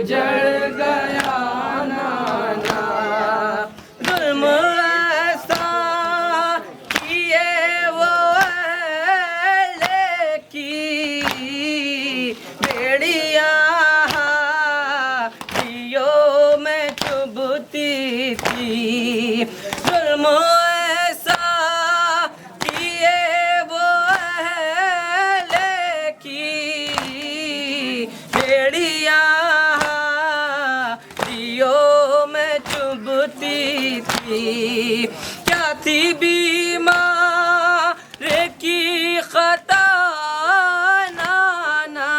उजड़ गया नाना। जुल्म ऐसा किए वो अहले की बेड़िया दियों में चुभती थी। जुल्म ऐसा किए वो अहले की बेड़िया दियों में चुभती थी। क्या थी बीमार की खता नाना।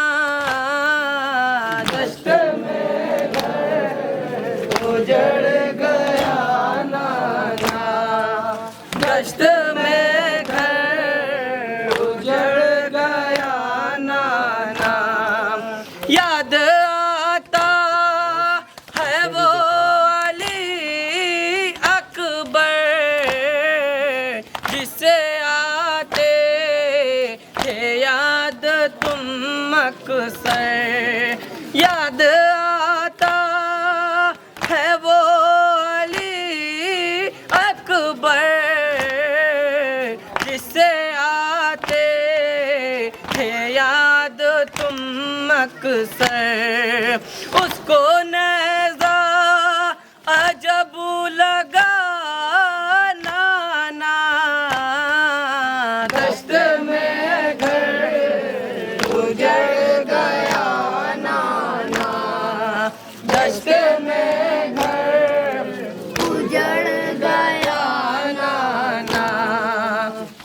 दश्त में घर उजड़ गया नाना। दश्त में घर उजड़ गया नाना। याद आता है वो अली अकबर जिसे आते थे याद तुम अक्सर। याद आता है वो अली अकबर जिसे आते थे याद तुम अक्सर। उसको नज़ा अजब लगा नाना। दश्त में घर उजड़ गया नाना। दश्त में घर उजड़ गया नाना।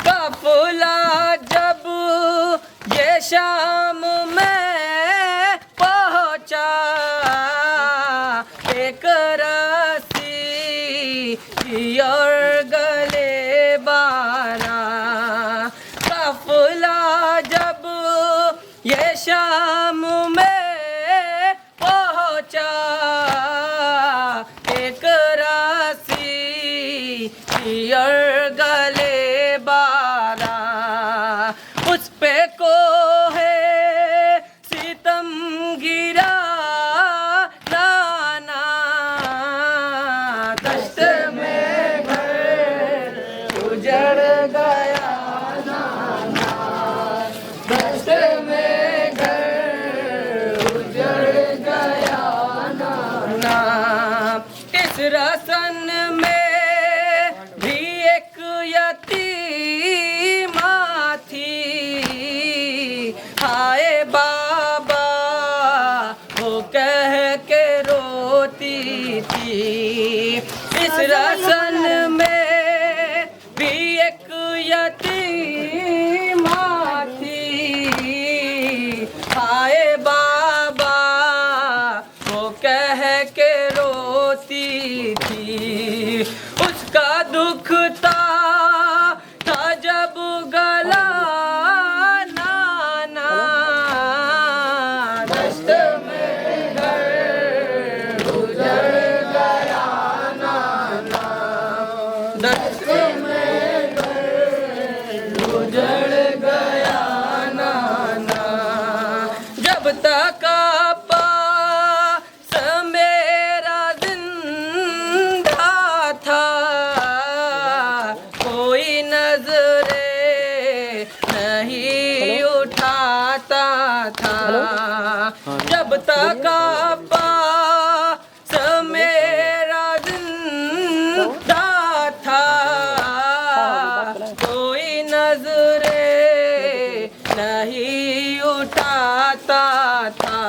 काफिला जब ये शाम में पहुंचा एक रस्सी और गले बारा। काफिला जब ये शाम में पहुंचा एक रस्सी और गले बारा। उस पे को है सितम गिरा नाना। दश्त में घर उजड़ गया नाना। दश्त में घर उजड़ गया नाना। इस रसन में भी एक यतीमा थी। हाय बाबा वो कह के रोती थी। इस रसन में भी एक यतीमा थी। हाय बाबा वो कह के रोती थी। उसका दुख था जब गला नाना। दश्त में घर उजड़ गया नाना। दश्त में घर उजड़ गया नाना। जब तक पास मेरा जिंदा था कोई नजरे नहीं उठाता था। जब तक पास मेरा जिंदा था कोई नजरे नहीं उठाता था।